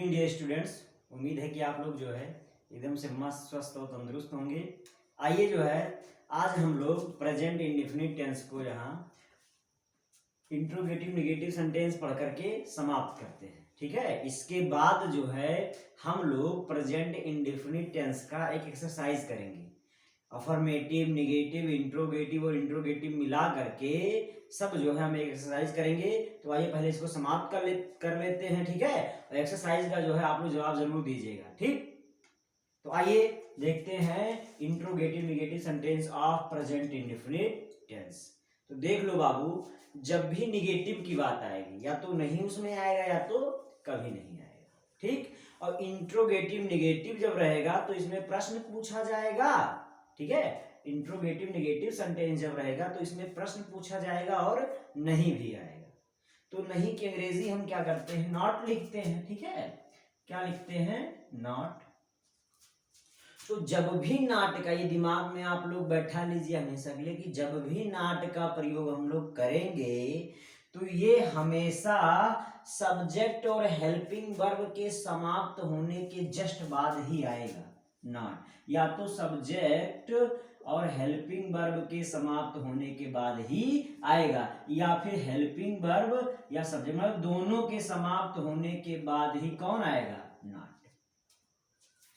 Evening dear students. उम्मीद है कि आप लोग जो है एकदम से मस्त स्वस्थ और तंदुरुस्त होंगे। आइए जो है आज हम लोग प्रेजेंट इंडेफिनिट टेंस को यहाँ इंट्रोगेटिव नेगेटिव सेंटेंस पढ़ करके समाप्त करते हैं। ठीक है, इसके बाद जो है हम लोग प्रेजेंट इंडेफिनिट टेंस का एक एक्सरसाइज करेंगे। अफर्मेटिव, नेगेटिव, इंट्रोगेटिव और इंट्रोगेटिव मिला करके सब जो है हम एक एक्सरसाइज करेंगे। तो आइए पहले इसको समाप्त कर लेते हैं। ठीक है, और एक्सरसाइज का जो है आप लोग जवाब जरूर दीजिएगा। ठीक, तो आइए देखते हैं interrogative negative sentence of present indefinite tense. तो देख लो बाबू, जब भी निगेटिव की बात आएगी या तो नहीं उसमें आएगा या तो कभी नहीं आएगा। ठीक, और इंट्रोगेटिव नेगेटिव जब रहेगा तो इसमें प्रश्न पूछा जाएगा। ठीक है, इंट्रोगेटिव नेगेटिव सेंटेंस जब रहेगा तो इसमें प्रश्न पूछा जाएगा और नहीं भी आएगा। तो नहीं की अंग्रेजी हम क्या करते हैं, नॉट लिखते हैं। ठीक है, क्या लिखते हैं, नॉट। तो जब भी नॉट का, ये दिमाग में आप लोग बैठा लीजिए हमेशा के लिए कि जब भी नॉट का प्रयोग हम लोग करेंगे तो ये हमेशा सब्जेक्ट और हेल्पिंग वर्ब के समाप्त होने के जस्ट बाद ही आएगा। नॉट या तो सब्जेक्ट और हेल्पिंग वर्ब के समाप्त होने के बाद ही आएगा, या फिर हेल्पिंग वर्ब या सब्जेक्ट मतलब दोनों के समाप्त होने के बाद ही कौन आएगा, नॉट।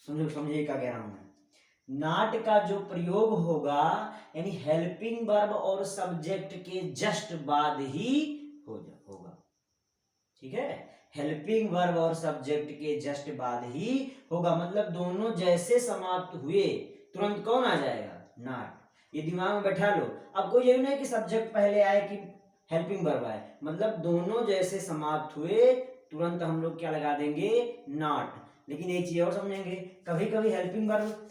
समझिए क्या कह रहा हूं मैं। नॉट का जो प्रयोग होगा यानी हेल्पिंग वर्ब और सब्जेक्ट के जस्ट बाद ही होगा। ठीक है, हेल्पिंग वर्ब और सब्जेक्ट के जस्ट बाद ही होगा, मतलब दोनों जैसे समाप्त हुए तुरंत कौन आ जाएगा, नॉट। ये दिमाग में बैठा लो। अब कोई ये नहीं कि सब्जेक्ट पहले आए कि हेल्पिंग वर्ब आए, मतलब दोनों जैसे समाप्त हुए तुरंत हम लोग क्या लगा देंगे, नॉट। लेकिन एक चीज और समझेंगे, कभी कभी हेल्पिंग वर्ब,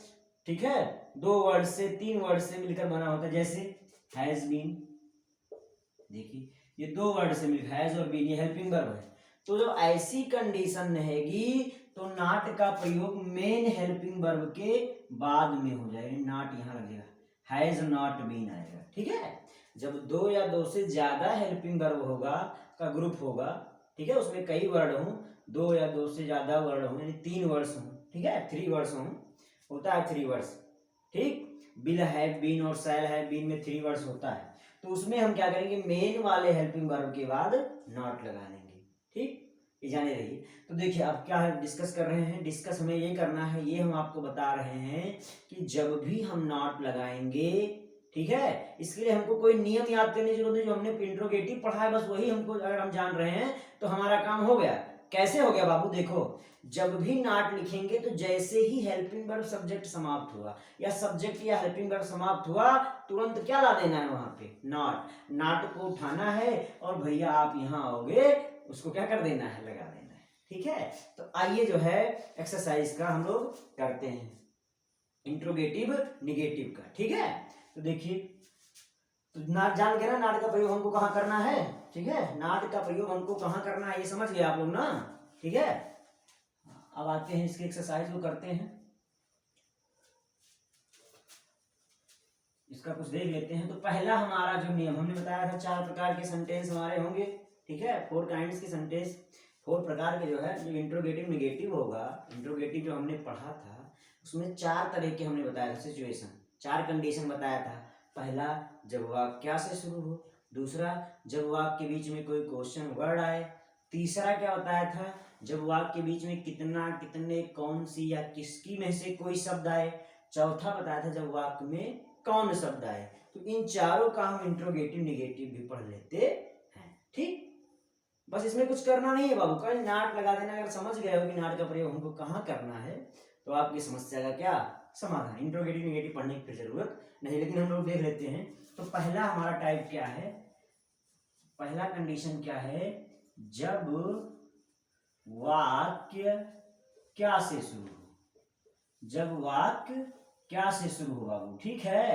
ठीक है, दो वर्ड से तीन वर्ड से मिलकर बना होता है, जैसे हैज बीन। देखिए ये दो वर्ड से मिलकर हैज और बीन, ये हेल्पिंग वर्ब है। तो जब ऐसी कंडीशन रहेगी तो नॉट का प्रयोग मेन हेल्पिंग वर्ब के बाद में हो जाएगा, नॉट यहाँ लगेगा, हैज नॉट बीन आएगा। ठीक है, जब दो या दो से ज्यादा हेल्पिंग वर्ब होगा का ग्रुप होगा, ठीक है, उसमें कई वर्ड हों, दो या दो से ज्यादा वर्ड हों, यानी तीन वर्ड्स हों, ठीक है, थ्री वर्ड्स हों, होता है थ्री वर्ड्स। ठीक, बिल हैव बीन और शैल हैव बीन में थ्री वर्ड्स होता है, तो उसमें हम क्या करेंगे, मेन वाले हेल्पिंग वर्ब के बाद नॉट लगा लेंगे। ठीक, ये जाने रहिए। तो देखिए अब क्या है, डिस्कस कर रहे हैं, डिस्कस हमें ये करना है, ये हम आपको बता रहे हैं कि जब भी हम नॉट लगाएंगे, ठीक है, इसके लिए हमको कोई नियम याद करने की जरूरत नहीं, जो हमने इंट्रोगेटिव पढ़ा है बस वही हमको अगर हम जान रहे हैं तो हमारा काम हो गया। कैसे हो गया बाबू, देखो जब भी नॉट लिखेंगे तो जैसे ही हेल्पिंग वर्ब सब्जेक्ट समाप्त हुआ या सब्जेक्ट या हेल्पिंग वर्ब समाप्त हुआ तुरंत क्या ला देना है, वहां पे नॉट। नॉट को उठाना है और भैया आप यहाँ आओगे, उसको क्या कर देना है, लगा देना है। ठीक है, तो आइए जो है एक्सरसाइज का हम लोग करते हैं, इंट्रोगेटिव निगेटिव का। ठीक है, तो देखिए, तो नाट जान गए ना, नाट का प्रयोग हमको कहाँ करना है। ठीक है, नाट का प्रयोग हमको कहाँ करना है, ये समझ गए आप लोग ना। ठीक है, अब आते हैं इसके एक्सरसाइज को करते हैं, इसका कुछ देख लेते हैं। तो पहला हमारा जो नियम हमने बताया था, चार प्रकार के सेंटेंस हमारे होंगे। ठीक है, फोर काइंड्स के सेंटेंस, फोर प्रकार के जो है, जो इंट्रोगेटिव नेगेटिव होगा, इंट्रोगेटिव जो हमने पढ़ा था उसमें चार तरह के हमने बताया था सिचुएशन, चार कंडीशन बताया था। पहला, जब वाक्य क्या से शुरू हो। दूसरा, जब वाक्य के बीच में कोई क्वेश्चन वर्ड आए। तीसरा क्या बताया था, जब वाक्य के बीच में कितना, कितने, कौन सी या किसकी में से कोई शब्द आए। चौथा बताया था जब वाक्य में कौन शब्द आए। तो इन चारों का हम इंट्रोगेटिव नेगेटिव भी पढ़ लेते हैं। ठीक, बस इसमें कुछ करना नहीं है बाबू, कल नाट लगा देना। अगर समझ गए हो कि नाट का प्रयोग हमको कहाँ करना है तो आपकी समस्या का क्या समाधान, इंट्रोगेटिव नेगेटिव पढ़ने की फिर जरूरत नहीं। लेकिन हम लोग देख लेते हैं, तो पहला हमारा टाइप क्या है, पहला कंडीशन क्या है, जब वाक्य क्या से शुरू हो। जब वाक्य क्या से शुरू हो बाबू, ठीक है,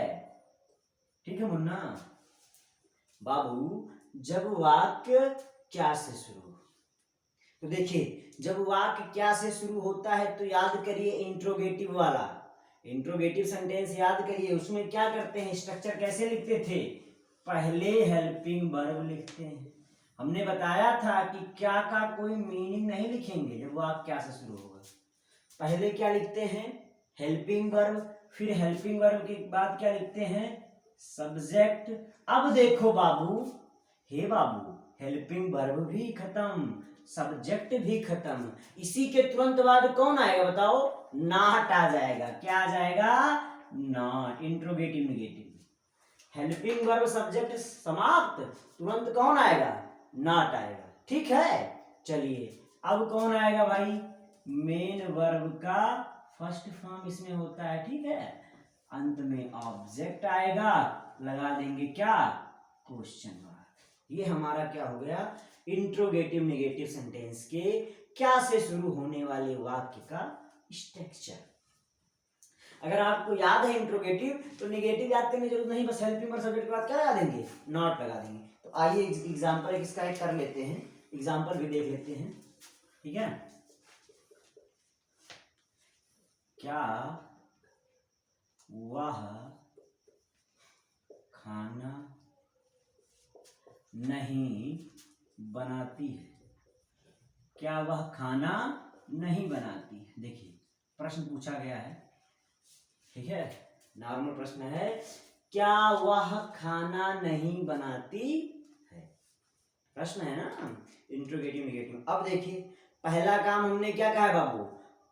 ठीक है मुन्ना बाबू, जब वाक्य क्या से शुरू हो। तो देखिए जब वाक्य क्या से शुरू होता है तो याद करिए इंट्रोगेटिव वाला, इंट्रोगेटिव सेंटेंस याद करिए, उसमें क्या करते हैं, स्ट्रक्चर कैसे लिखते थे, पहले हेल्पिंग वर्ब लिखते हैं, हमने बताया था कि क्या का कोई मीनिंग नहीं लिखेंगे जब वाक्य क्या से शुरू होगा। पहले क्या लिखते हैं, हेल्पिंग वर्ब, फिर हेल्पिंग वर्ब के बाद क्या लिखते हैं, सब्जेक्ट। अब देखो बाबू, हे बाबू, हेल्पिंग वर्ब भी खत्म, सब्जेक्ट भी खत्म, इसी के तुरंत बाद कौन आएगा बताओ, नॉट आ जाएगा। क्या आ जाएगा, not, interrogative negative. Helping verb subject समाप्त, तुरंत कौन आएगा, नॉट आएगा। ठीक है, चलिए अब कौन आएगा भाई, मेन वर्ब का फर्स्ट फॉर्म इसमें होता है। ठीक है, अंत में ऑब्जेक्ट आएगा, लगा देंगे क्या, क्वेश्चन मार्क। ये हमारा क्या हो गया, इंट्रोगेटिव नेगेटिव सेंटेंस के क्या से शुरू होने वाले वाक्य का स्ट्रक्चर। अगर आपको याद है इंट्रोगेटिव, तो नेगेटिव याद करने की जरूरत नहीं, बस हेल्पिंग वर्ब सब्जेक्ट के बाद क्या लगा देंगे, नॉट लगा देंगे। तो आइए एग्जांपल इसका एक कर लेते हैं, एग्जांपल भी देख लेते हैं। ठीक है, क्या वह खाना नहीं बनाती है, क्या वह खाना नहीं बनाती है। देखिए प्रश्न पूछा गया है, ठीक है, नॉर्मल प्रश्न है, क्या वह खाना नहीं बनाती है, प्रश्न है ना, इंट्रोगेटिव नेगेटिव। अब देखिए पहला काम हमने क्या कहा है बाबू,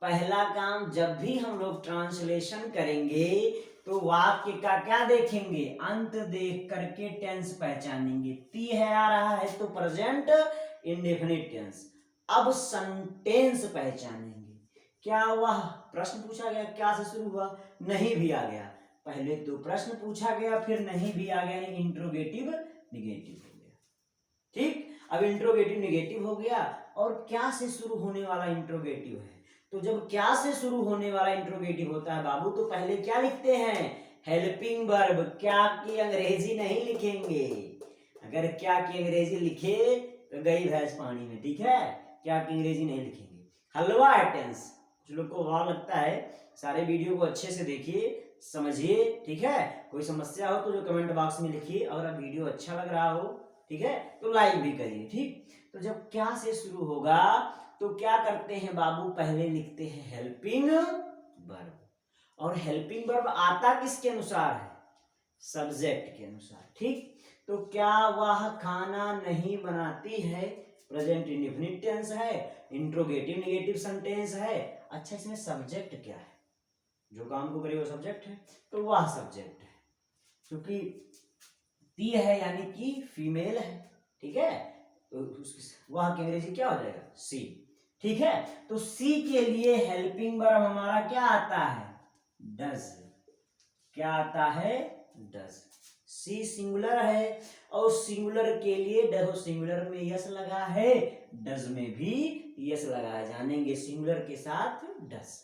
पहला काम जब भी हम लोग ट्रांसलेशन करेंगे तो वाक्य का क्या देखेंगे, अंत देख करके टेंस पहचानेंगे। ती है आ रहा है तो प्रेजेंट इंडेफिनिट टेंस। अब सेंटेंस पहचानेंगे, क्या वह, प्रश्न पूछा गया, क्या से शुरू हुआ, नहीं भी आ गया, पहले तो प्रश्न पूछा गया फिर नहीं भी आ गया, यानी इंट्रोगेटिव नेगेटिव हो गया। ठीक, अब इंट्रोगेटिव नेगेटिव हो गया, और क्या से शुरू होने वाला इंट्रोगेटिव है। तो जब क्या से शुरू होने वाला इंट्रोगेटिव होता है बाबू, तो पहले क्या लिखते हैं, हेल्पिंग वर्ब। क्या की अंग्रेजी नहीं लिखेंगे, अगर क्या की अंग्रेजी लिखे तो गई भैंस पानी में। ठीक है, क्या की अंग्रेजी नहीं लिखेंगे। हलवा है टेंस, कुछ लोग को वहां लगता है, सारे वीडियो को अच्छे से देखिए, समझिए। ठीक है, कोई समस्या हो तो जो कमेंट बॉक्स में लिखिए, अगर वीडियो अच्छा लग रहा हो, ठीक है, तो लाइक भी करिए। ठीक, तो जब क्या से शुरू होगा तो क्या करते हैं बाबू, पहले लिखते हैं हेल्पिंग वर्ब, और हेल्पिंग वर्ब आता किसके अनुसार है, सब्जेक्ट के अनुसार। ठीक, तो क्या वह खाना नहीं बनाती है, प्रेजेंट इंडेफिनिट टेंस है, इंट्रोगेटिव नेगेटिव सेंटेंस है। अच्छा, इसमें सब्जेक्ट क्या है, जो काम को करे वो सब्जेक्ट है, तो वह सब्जेक्ट है, क्योंकि ती है यानी कि फीमेल है। ठीक है, तो वह की अंग्रेजी क्या हो जाएगा, सी। ठीक है, तो सी के लिए हेल्पिंग वर्ब हमारा क्या आता है, डज। क्या आता है, डज। सी सिंगुलर है, और सिंगुलर के लिए देखो, सिंगुलर में यस लगा है, डज में भी यस लगा है, जानेंगे सिंगुलर के साथ डज,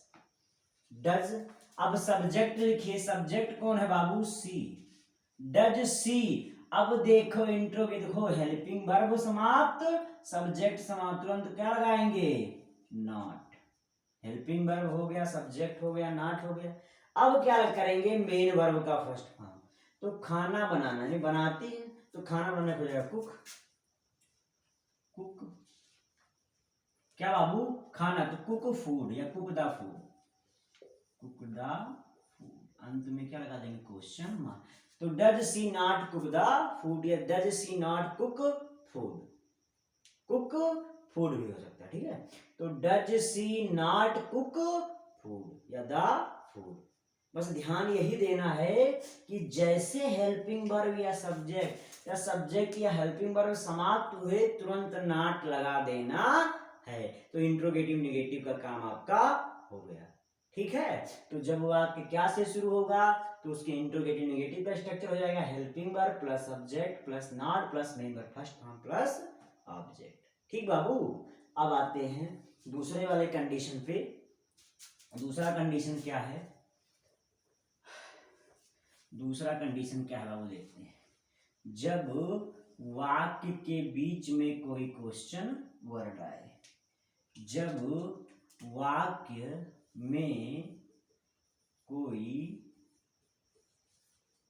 डज। अब सब्जेक्ट लिखिए, सब्जेक्ट कौन है बाबू, सी, डज सी। अब देखो इंट्रो के, देखो हेल्पिंग वर्ब समाप्त, सब्जेक्ट समाप्त, तुरंत क्या लगाएंगे, नॉट। हेल्पिंग वर्ब हो गया, सब्जेक्ट हो गया, नॉट हो गया। अब क्या करेंगे, मेन वर्ब का फर्स्ट फॉर्म। तो खाना बनाना है, बनाती है, तो खाना बनाने को जाएगा कुक, कुक। क्या बाबू, खाना, तो कुक फूड या cook the food, cook the food, अंत में क्या लगा देंगे, क्वेश्चन मार्क। तो does she not cook the food, या does she not cook food, cook food भी हो सकता है। ठीक है, तो does she not cook food या द फूड। बस ध्यान यही देना है कि जैसे हेल्पिंग वर्ब या सब्जेक्ट या हेल्पिंग वर्ब समाप्त हुए, तुरंत नॉट लगा देना है, तो इंट्रोगेटिव नेगेटिव का काम आपका हो गया। ठीक है, तो जब वो आपके क्या से शुरू होगा, तो उसके इंट्रोगेटिव नेगेटिव का स्ट्रक्चर हो जाएगा, helping verb plus subject plus not plus main verb first form plus object. ठीक बाबू, अब आते हैं दूसरे वाले कंडीशन पे। दूसरा कंडीशन क्या है, दूसरा कंडीशन क्या है वो देखते हैं, जब वाक्य के बीच में कोई क्वेश्चन वर्ड आए, जब वाक्य में कोई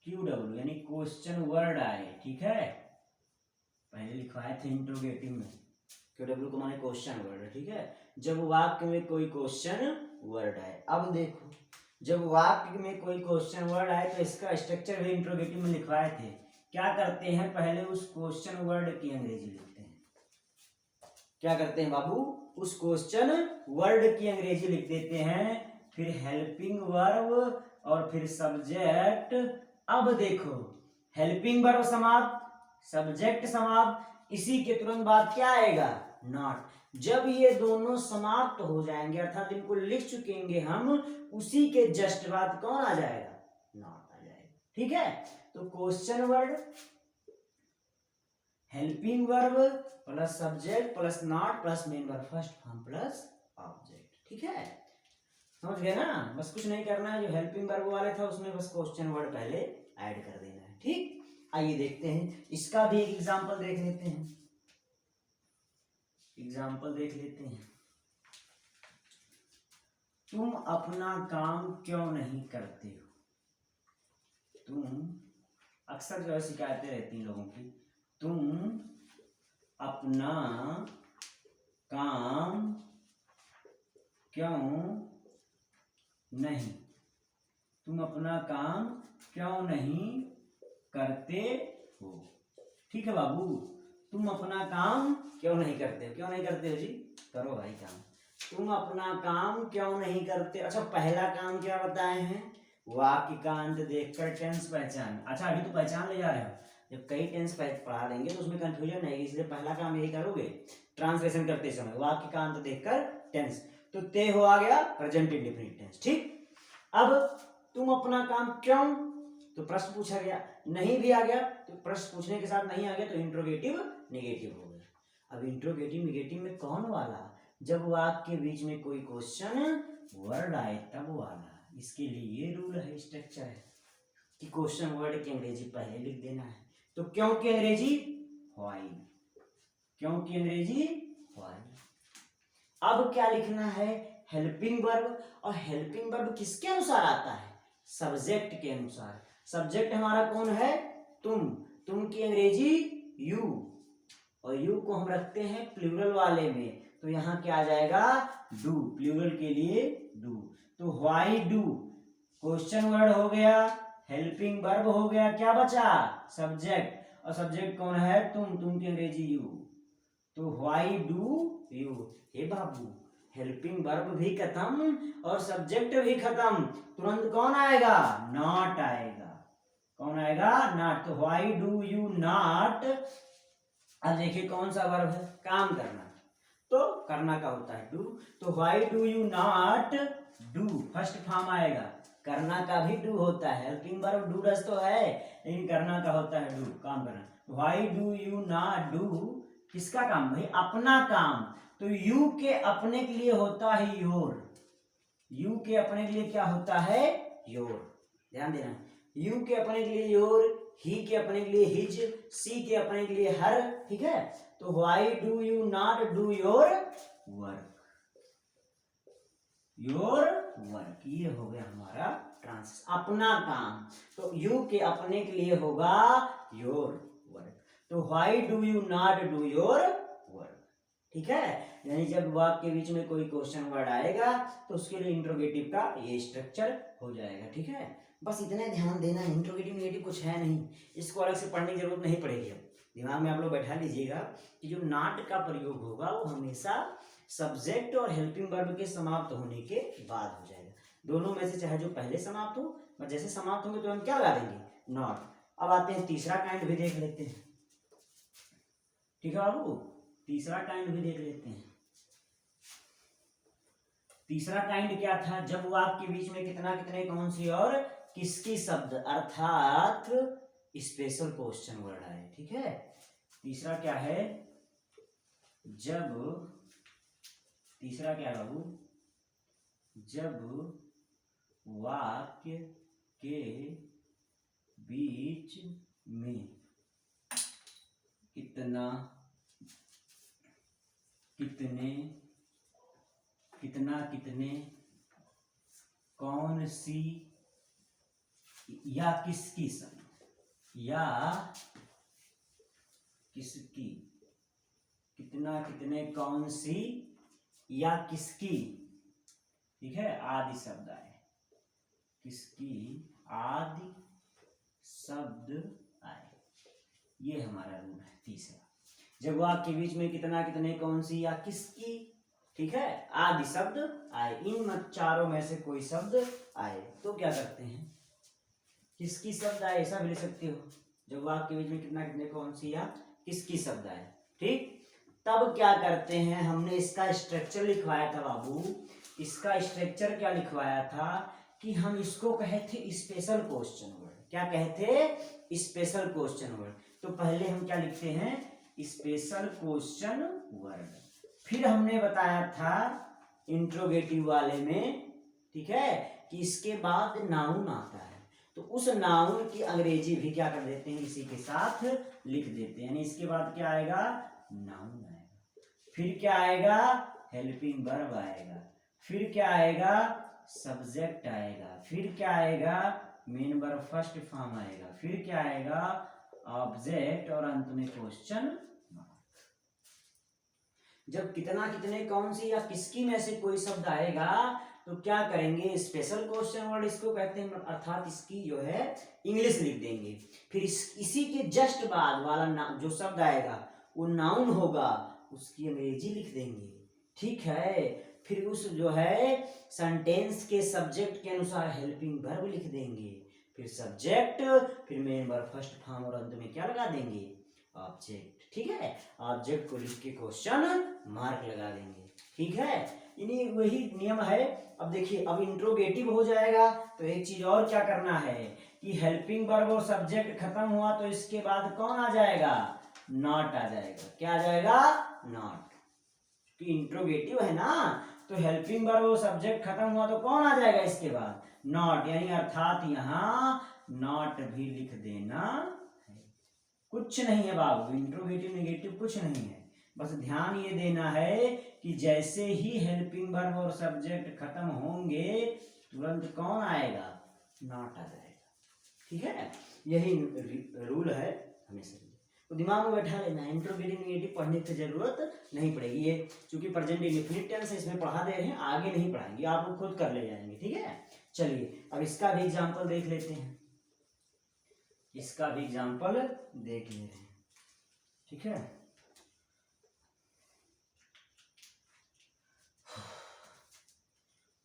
QW यानी क्वेश्चन वर्ड आए। ठीक है, पहले लिखवाए थे इंट्रोगेटिव में, क्यू को माने क्वेश्चन वर्ड, ठीक है। जब वाक्य में कोई क्वेश्चन वर्ड आए, अब देखो जब वाक्य में कोई क्वेश्चन वर्ड आए तो इसका स्ट्रक्चर भी इंट्रोगेटिव में लिखवाए थे। क्या करते हैं, पहले उस क्वेश्चन वर्ड की अंग्रेजी लिखते हैं। क्या करते हैं बाबू, उस क्वेश्चन वर्ड की अंग्रेजी लिख देते हैं, फिर हेल्पिंग वर्ब और फिर सब्जेक्ट। अब देखो हेल्पिंग वर्ब समाप्त, सब्जेक्ट समाप्त, इसी के तुरंत बाद क्या आएगा, नॉट। जब ये दोनों समाप्त हो जाएंगे अर्थात इनको लिख चुकेंगे हम, उसी के जस्ट बाद कौन आ जाएगा, नॉट आ जाएगा, ठीक है। तो question word, helping verb plus subject plus not plus main verb first form plus object, ठीक है। समझ गए ना, बस कुछ नहीं करना है, जो हेल्पिंग वर्ब वाले था उसमें बस क्वेश्चन वर्ड पहले ऐड कर देना है, ठीक। आइए देखते हैं, इसका भी एक एग्जांपल देख लेते हैं, एग्जाम्पल देख लेते हैं। तुम अपना काम क्यों नहीं करते हो, तुम अक्सर जो है शिकायतें रहती हैं लोगों की, तुम अपना काम क्यों नहीं, तुम अपना काम क्यों नहीं करते हो, ठीक है बाबू। तुम अपना काम क्यों नहीं करते हो, क्यों नहीं करते हो जी, करो भाई काम। तुम अपना काम क्यों नहीं करते, अच्छा पहला काम क्या बताए हैं, वाक्य का अंत देखकर टेंस पहचान। अच्छा अभी तो पहचान ले जा रहे हो, जब कई टेंस पढ़ा देंगे तो उसमें कंफ्यूजन नहीं, इसलिए पहला काम यही करोगे ट्रांसलेशन करते समय, वाक्य का अंत देखकर टेंस। तो ते हो आ गया प्रेजेंट इंडेफिनिट टेंस, ठीक। अब तुम अपना काम क्यों, तो प्रश्न पूछा गया, नहीं भी आ गया तो प्रश्न पूछने के साथ नहीं आ गया तो इंट्रोगेटिव निगेटिव हो गया। अब इंट्रोगेटिव निगेटिव में कौन वाला, जब वाक्य के बीच में कोई क्वेश्चन वर्ड आए तब वाला। इसके लिए ये रूल है, स्ट्रक्चर है कि क्वेश्चन वर्ड की अंग्रेजी पहले लिख देना है। तो क्यों की अंग्रेजी व्हाई, क्यों की अंग्रेजी व्हाई। अब क्या लिखना है, हेल्पिंग वर्ब, और हेल्पिंग वर्ब किसके अनुसार आता है, सब्जेक्ट के अनुसार। सब्जेक्ट हमारा कौन है, तुम की अंग्रेजी यू, और यू को हम रखते हैं प्लूरल वाले में, तो यहाँ क्या आ जाएगा, डू, प्लूरल के लिए डू। तो व्हाई डू क्वेश्चन वर्ड हो गया, हेल्पिंग वर्ब हो गया, क्या बचा, सब्जेक्ट, और सब्जेक्ट कौन है, तुम की अंग्रेजी यू, तो व्हाई डू यू। हे बाबू हेल्पिंग वर्ब भी खत्म और सब्जेक्ट भी खत्म, तुरंत कौन आएगा, नॉट आएगा, कौन आएगा, नॉट। तो व्हाई डू यू नॉट। अब देखिए कौन सा वर्ब है, काम करना, तो करना का होता है डू, तो why do you not do first form आएगा, करना का भी डू होता है, हेल्पिंग वर्ब डू डज तो है लेकिन करना का होता है डू, काम करना। Why do you not do, किसका काम भाई, अपना काम। तो यू के अपने के लिए होता है योर, यू के अपने के लिए क्या होता है, योर, ध्यान देना, यू के अपने के लिए योर, ही के अपने के लिए हिज, सी के अपने के लिए हर, ठीक है। तो why do you not do your work, your work, ये हो गया हमारा ट्रांस, अपना काम। तो यू के अपने के लिए होगा योर वर्क, तो why do you not do your work, ठीक है। यानी जब वाक्य के बीच में कोई क्वेश्चन वर्ड आएगा तो उसके लिए इंट्रोगेटिव का ये स्ट्रक्चर हो जाएगा, ठीक है। बस इतना ध्यान देना, इंट्रोगेटिव निगेटिव कुछ है नहीं, इसको अलग से पढ़ने की जरूरत नहीं पड़ेगी। अब दिमाग में आप लोग बैठा लीजिएगा कि जो नॉट का प्रयोग होगा वो हमेशा सब्जेक्ट और हेल्पिंग वर्ब के समाप्त होने के बाद हो जाएगा, दोनों में से चाहे जो पहले समाप्त हो, और जैसे समाप्त होंगे तो हम क्या लगा देंगे, नॉट। अब आते हैं तीसरा काइंड भी देख लेते हैं, ठीक है बाबू, तीसरा काइंड भी देख लेते हैं। तीसरा काइंड क्या था, जब वाक्य के बीच में कितना कितने कौन सी और किसकी शब्द अर्थात स्पेशल क्वेश्चन वर्ड आए, ठीक है। तीसरा क्या है, जब, तीसरा क्या बाबू, जब वाक्य के बीच में कितना कितने कितना कितने कौन सी या किसकी शब्द, या किसकी, कितना, कितने, कौन सी या किसकी, ठीक है, आदि शब्द आए, किसकी आदि शब्द आए, ये हमारा रूल है तीसरा। जब वाक्य के बीच में कितना, कितने, कौन सी या किसकी, ठीक है, आदि शब्द आए, इन चारों में से कोई शब्द आए तो क्या करते हैं, किसकी शब्द आए ऐसा भी लिख सकते हो। जब वाक्य के बीच में कितना, कितने, कौन सी या किसकी शब्द आए, ठीक, तब क्या करते हैं, हमने इसका स्ट्रक्चर लिखवाया था बाबू। इसका स्ट्रक्चर क्या लिखवाया था कि हम इसको कहे थे स्पेशल क्वेश्चन वर्ड। क्या कहे थे, स्पेशल क्वेश्चन वर्ड। तो पहले हम क्या लिखते हैं, स्पेशल क्वेश्चन वर्ड। फिर हमने बताया था इंट्रोगेटिव वाले में, ठीक है, कि इसके बाद नाउन आता है, तो उस नाउन की अंग्रेजी भी क्या कर देते हैं, इसी के साथ लिख देते हैं। यानी इसके बाद क्या आएगा, नाउन आएगा। फिर क्या आएगा, हेल्पिंग वर्ब आएगा। फिर क्या आएगा, सब्जेक्ट आएगा। फिर क्या आएगा, मेन वर्ब फर्स्ट फॉर्म आएगा। फिर क्या आएगा, ऑब्जेक्ट, और अंत में क्वेश्चन मार्क। जब कितना, कितने, कौन सी या किसकी में से कोई शब्द आएगा तो क्या करेंगे, स्पेशल क्वेश्चन वर्ड इसको कहते हैं, अर्थात इसकी जो है इंग्लिश लिख देंगे। फिर इसी के जस्ट बाद वाला जो शब्द आएगा वो नाउन होगा, उसकी अंग्रेजी लिख देंगे, ठीक है। फिर उस जो है सेंटेंस के सब्जेक्ट के अनुसार हेल्पिंग वर्ब लिख देंगे। फिर सब्जेक्ट, फिर मेन वर्ब फर्स्ट फॉर्म, और अंत में क्या लगा देंगे, ऑब्जेक्ट, ठीक है। ऑब्जेक्ट को लिख के क्वेश्चन मार्क लगा देंगे, ठीक है। इन्हीं वही नियम है। अब देखिए, अब इंट्रोगेटिव हो जाएगा तो एक चीज और क्या करना है कि हेल्पिंग वर्ब और सब्जेक्ट खत्म हुआ तो इसके बाद कौन आ जाएगा, नॉट आ जाएगा। क्या आ जाएगा, नॉट। कि इंट्रोगेटिव है ना, तो हेल्पिंग वर्ब और सब्जेक्ट खत्म हुआ तो कौन आ जाएगा इसके बाद, नॉट। यानी अर्थात यहाँ नॉट भी लिख देना है। कुछ नहीं है बाबू, इंट्रोगेटिव नेगेटिव कुछ नहीं है, बस ध्यान ये देना है कि जैसे ही हेल्पिंग वर्ब और सब्जेक्ट खत्म होंगे तुरंत कौन आएगा, नॉट आ जाएगा, ठीक है। यही रूल है हमेशा, तो दिमाग में बैठा लेना। इंट्रोगेटिव नेगेटिव पढ़ने की जरूरत नहीं पड़ेगी, ये चूंकि प्रेजेंट इंडेफिनिट टेंस है इसमें पढ़ा दे रहे हैं, आगे नहीं पढ़ाएंगे, आप लोग खुद कर ले जाएंगे, ठीक है। चलिए अब इसका भी एग्जांपल देख लेते हैं, इसका भी एग्जांपल देख ले रहे हैं, ठीक है।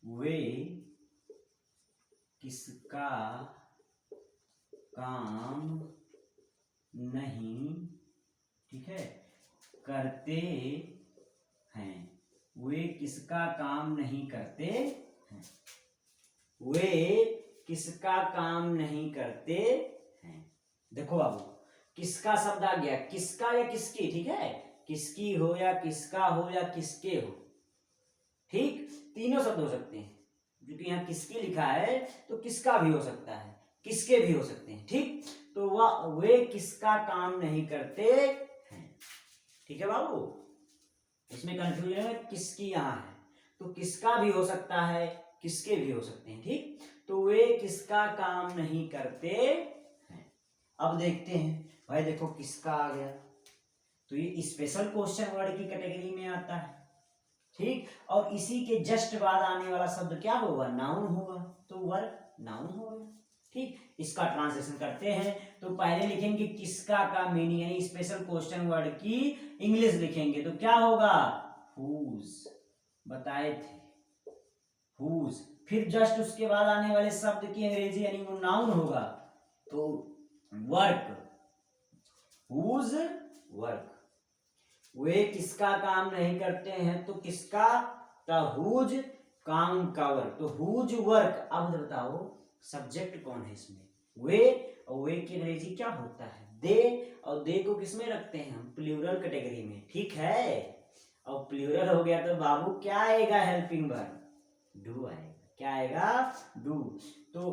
वे किसका काम नहीं, ठीक है, करते हैं। वे किसका काम नहीं करते हैं, वे किसका काम नहीं करते हैं। देखो बाबू, किसका शब्द आ गया, किसका या किसकी, ठीक है, किसकी हो या किसका हो या किसके हो, ठीक, तीनों शब्द हो सकते हैं। क्योंकि यहाँ किसकी लिखा है तो किसका भी हो सकता है, किसके भी हो सकते हैं, ठीक। तो वह वे किसका काम नहीं करते हैं, ठीक है बाबू। इसमें कंफ्यूजन है, किसकी यहाँ है तो किसका भी हो सकता है, किसके भी हो सकते हैं, ठीक। तो वे किसका काम नहीं करते हैं। अब देखते हैं भाई, देखो किसका आ गया तो ये स्पेशल क्वेश्चन वर्ड की कैटेगरी में आता है, ठीक। और इसी के जस्ट बाद आने वाला शब्द क्या होगा, नाउन होगा, तो वर्ब नाउन होगा, ठीक। इसका ट्रांसलेशन करते हैं तो पहले लिखेंगे किसका का मीनिंग, यानी स्पेशल क्वेश्चन वर्ड की इंग्लिश लिखेंगे तो क्या होगा, हुज, बताए थे, हुज। फिर जस्ट उसके बाद आने वाले शब्द की अंग्रेजी यानी वो नाउन होगा तो वर्क, हुज वर्क। वे किसका काम नहीं करते हैं तो किसका का, हुज, काम का वर्क, तो हुज वर्क। अब बताओ सब्जेक्ट कौन है इसमें, वे, और वे की अंग्रेजी क्या होता है, दे, और दे को किसमें रखते हैं हम, प्लूरल कैटेगरी में, ठीक है। और प्लूरल हो गया तो बाबू क्या आएगा, हेल्पिंग वर्ब, डू आएगा। क्या आएगा, डू। तो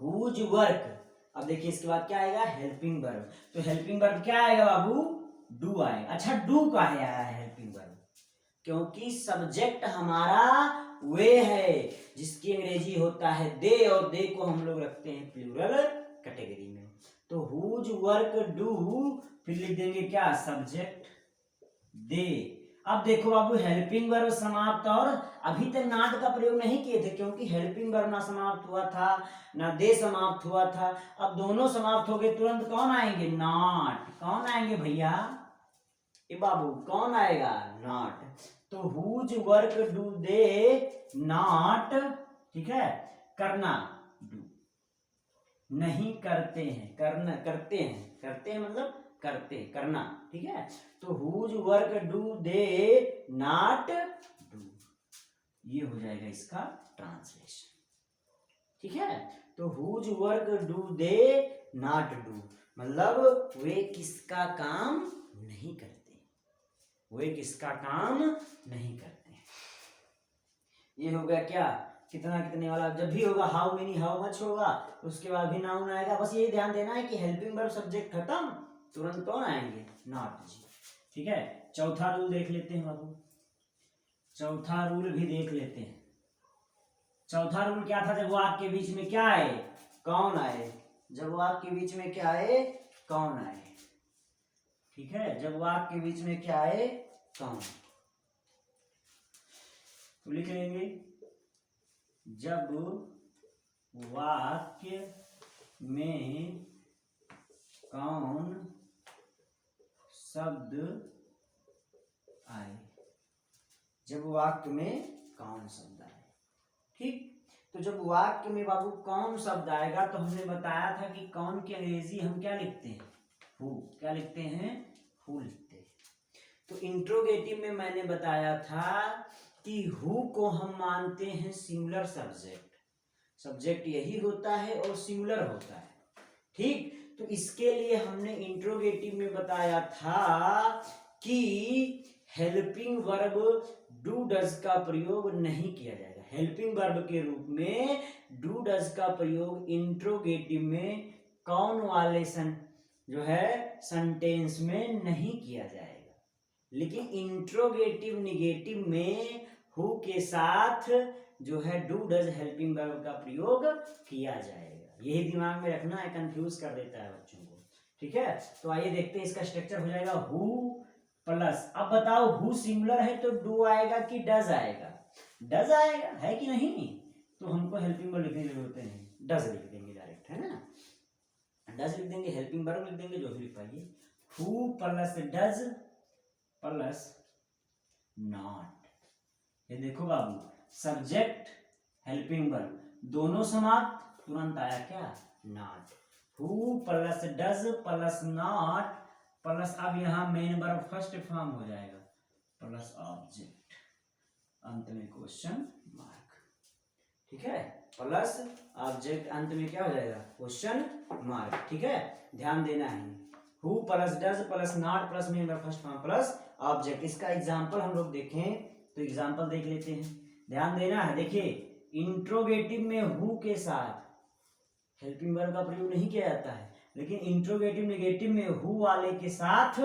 हुज वर्क। अब देखिए इसके बाद क्या आएगा, हेल्पिंग वर्ब, तो हेल्पिंग वर्ब क्या आएगा बाबू, डू आएगा। अच्छा, डू काहे आया है हेल्पिंग वर्ब, क्योंकि सब्जेक्ट हमारा वे है जिसकी अंग्रेजी होता है दे, और दे को हम लोग रखते हैं प्लूरल कैटेगरी में। तो हुज वर्क डू, फिर लिख देंगे क्या, सब्जेक्ट दे। अब देखो बाबू, हेल्पिंग वर्ब समाप्त, और अभी तक नॉट का प्रयोग नहीं किए थे क्योंकि हेल्पिंग वर्ब ना समाप्त हुआ था ना दे समाप्त हुआ था। अब दोनों समाप्त हो गए, तुरंत कौन आएंगे, नॉट। कौन आएंगे भैया, ए बाबू, कौन आएगा, नॉट। तो whose work do they not, ठीक है, करना, डू, नहीं करते हैं, करना, करते हैं, करते हैं मतलब करते, करना, ठीक है। तो whose work do they not do, ये हो जाएगा इसका ट्रांसलेशन, ठीक है। तो whose work do they not do, मतलब वे किसका काम नहीं करते, वे किसका काम नहीं करते। ये हो गया क्या, कितना कितने वाला। जब भी होगा हाउ मेनी हाउ मच होगा, उसके बाद भी नाउन आएगा। बस ये ध्यान देना है कि हेल्पिंग वर्ब सब्जेक्ट खत्म, तुरंत कौन आएंगे, नॉट जी, ठीक है। चौथा रूल देख लेते हैं बाबू, चौथा रूल भी देख लेते हैं। चौथा रूल क्या था, जब वो आपके बीच में क्या आए, कौन आए, जब वो आपके बीच में क्या आए, कौन आए, ठीक है। जब वो आपके बीच में क्या आए, कौन, तो लिख लेंगे, जब वाक्य में कौन शब्द आए, जब वाक्य में कौन शब्द आए, ठीक। तो जब वाक्य में बाबू कौन शब्द आएगा, तो हमने बताया था कि कौन की अंग्रेजी हम क्या लिखते हैं, हु, क्या लिखते हैं, हु लिखते हैं। तो इंट्रोगेटिव में मैंने बताया था कि हु को हम मानते हैं सिंगुलर सब्जेक्ट, सब्जेक्ट यही होता है और सिंगुलर होता है, ठीक। तो इसके लिए हमने इंट्रोगेटिव में बताया था कि हेल्पिंग वर्ब डू डज का प्रयोग नहीं किया जाएगा, हेल्पिंग वर्ब के रूप में डू डज का प्रयोग इंट्रोगेटिव में कौन वाले जो है सेंटेंस में नहीं किया जाएगा, लेकिन इंट्रोगेटिव निगेटिव में हु के साथ जो है डू डज हेल्पिंग वर्ब का प्रयोग किया जाएगा। यही दिमाग में रखना है, कंफ्यूज कर देता है बच्चों को, ठीक है। तो आइए देखते हैं, इसका स्ट्रक्चर हो जाएगा हु प्लस, अब बताओ हु सिंगुलर है तो डू आएगा कि डज आएगा, डज आएगा, है कि नहीं। तो हमको हेल्पिंग वर्ब लिखने की जरूरत नहीं, डज लिख देंगे डायरेक्ट, है ना, डज लिख देंगे, हेल्पिंग वर्ब लिख देंगे, जो भी लिख पाइए। Who plus does plus not, ये देखो बाबू, सब्जेक्ट हेल्पिंग वर्ब दोनों समाप्त, तुरंत आया क्या, not. Who plus does plus not plus, अब यहां मेन वर्ब फर्स्ट फॉर्म हो जाएगा, प्लस ऑब्जेक्ट, अंत में क्वेश्चन मार्क, ठीक है, प्लस ऑब्जेक्ट, अंत में क्या हो जाएगा, क्वेश्चन मार्क, ठीक है। ध्यान देना है, who plus does plus not plus main verb first form plus object. इसका एग्जांपल हम लोग देखें तो एग्जांपल देख लेते हैं, ध्यान देना है। देखिए, इंट्रोगेटिव में हु के साथ हेल्पिंग वर्ब का प्रयोग नहीं किया जाता है, लेकिन इंट्रोगेटिव नेगेटिव में हु वाले के साथ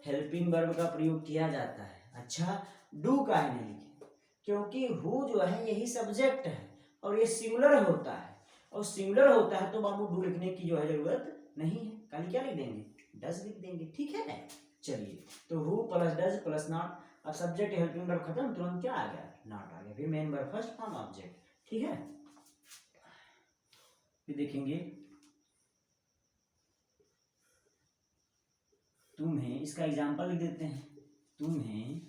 हेल्पिंग वर्ब का प्रयोग किया जाता है। अच्छा, डू काहे नहीं लिखे, क्योंकि हु जो है यही सब्जेक्ट है और ये सिंगुलर होता है, और सिंगुलर होता है तो बाबू डू लिखने की जो है जरूरत नहीं है, खाली क्या लिख देंगे, डज लिख देंगे, ठीक है। चलिए, तो who plus does plus not, अब सब्जेक्ट हेल्पिंग वर्ब खत्म, तुरंत क्या आ गया, नॉट आ गया, फिर main verb first form object, ठीक है। फिर देखेंगे, तुम्हें, इसका एग्जांपल लिख देते हैं, तुम्हें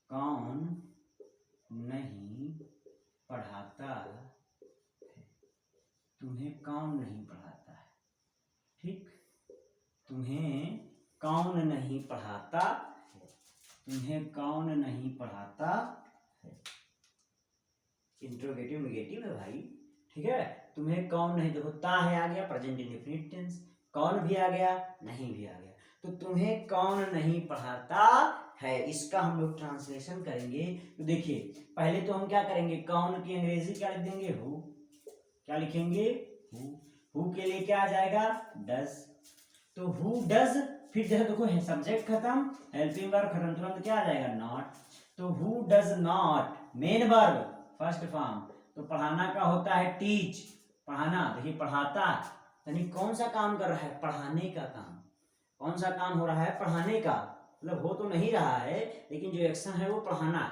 कौन नहीं पढ़ाता है, तुम्हें कौन नहीं पढ़ाता है, ठीक, तुम्हें कौन नहीं पढ़ाता है, तुम्हें कौन नहीं पढ़ाता है, इंट्रोगेटिव नेगेटिव है भाई, ठीक है। तुम्हें कौन नहीं, देखो ता है आ गया, प्रेजेंट इंडेफिनिट टेंस, कौन भी आ गया, नहीं भी आ गया, तो तुम्हें कौन नहीं पढ़ाता है, इसका हम लोग ट्रांसलेशन करेंगे। तो देखिए, पहले तो हम क्या करेंगे, कौन की अंग्रेजी क्या लिख देंगे, हु, क्या लिखेंगे, हु, हु के लिए क्या आ जाएगा, डज, तो हु डज, फिर जैसे देखो सब्जेक्ट खत्म, हेल्पिंग वर्ब खत्म, तुरंत क्या आ जाएगा, नॉट, तो who does not, main verb first form, तो पढ़ाना का होता है टीच, पढ़ाना, देखिए पढ़ाता, यानी कौन सा काम कर रहा है, पढ़ाने का काम। कौन सा काम हो रहा है, पढ़ाने का, मतलब हो तो नहीं रहा है लेकिन जो एक्शन है वो पढ़ाना है,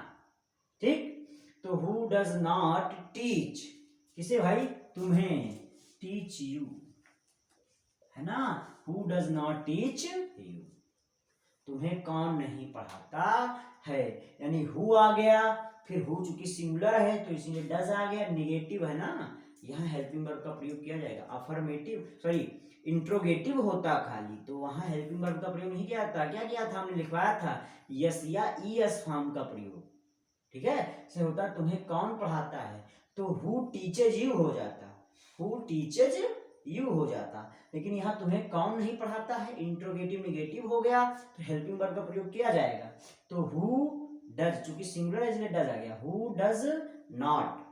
ठीक। तो हु डज नॉट टीच, किसे भाई, तुम्हें, टीच यू, है ना, who does not teach you, तुम्हें कौन नहीं पढ़ाता है, यानी हु आ गया, फिर हु चूंकि सिंगुलर है तो इसीलिए डज आ गया, निगेटिव है ना, यहाँ हेल्पिंग वर्ब का प्रयोग किया जाएगा। अफर्मेटिव सॉरी इंट्रोगेटिव होता खाली तो वहां हेल्पिंग वर्ब का प्रयोग नहीं किया था, क्या किया था हमने, लिखवाया था यस या ईएस फॉर्म का प्रयोग, ठीक है, से होता तुम्हें कौन पढ़ाता है, तो हु टीचेज यू हो जाता, हु टीचेज यू हो जाता, लेकिन यहाँ तुम्हें कौन नहीं पढ़ाता है, इंट्रोगेटिव निगेटिव हो गया तो हेल्पिंग वर्ब का प्रयोग किया जाएगा। तो हु डज, चूंकि सिंगुलर है इसलिए डज आ गया, who does not,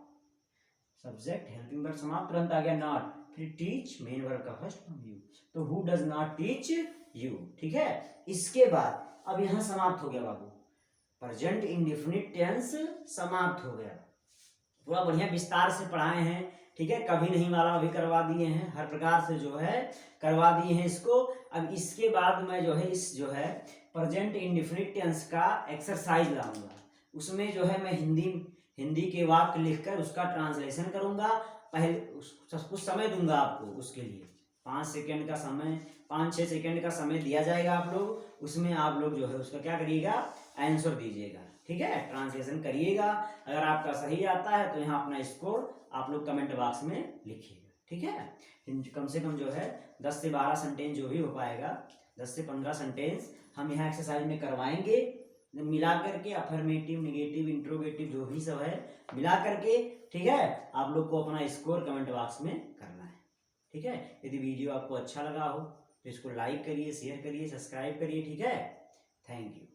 subject helping verb समाप्त, तुरंत आ गया नॉट, फिर टीच मेन वर्ब का फर्स्ट फॉर्म यू, तो who does not teach you, ठीक है। इसके बाद अब यहाँ समाप्त हो गया बाबू, प्रेजेंट इंडेफिनिट टेंस समाप्त हो गया, पूरा बढ़िया विस्तार से पढ़ाए हैं, ठीक है, कभी नहीं वाला भी करवा दिए हैं, हर प्रकार से जो है करवा दिए हैं इसको। अब इसके बाद मैं जो है इस जो है प्रेजेंट इंडेफिनिट टेंस का एक्सरसाइज लाऊंगा, उसमें जो है मैं हिंदी के वाक्य लिखकर उसका ट्रांसलेशन करूंगा, पहले कुछ समय दूंगा आपको उसके लिए, 5 सेकेंड का समय, 5-6 सेकेंड का समय दिया जाएगा आप लोग, उसमें आप लोग जो है उसका क्या करिएगा, आंसर दीजिएगा, ठीक है, ट्रांसलेशन करिएगा, अगर आपका सही आता है तो यहाँ अपना स्कोर आप लोग कमेंट बॉक्स में लिखिएगा, ठीक है। कम से कम जो है 10 से 12 सेंटेंस जो भी हो पाएगा, 10 से 15 सेंटेंस हम यहाँ एक्सरसाइज में करवाएंगे, मिला करके अफर्मेटिव निगेटिव इंट्रोगेटिव जो भी सब है मिला करके, ठीक है, आप लोग को अपना स्कोर कमेंट बॉक्स में करना है, ठीक है। यदि वीडियो आपको अच्छा लगा हो तो इसको लाइक करिए, शेयर करिए, सब्सक्राइब करिए, ठीक है। Thank you.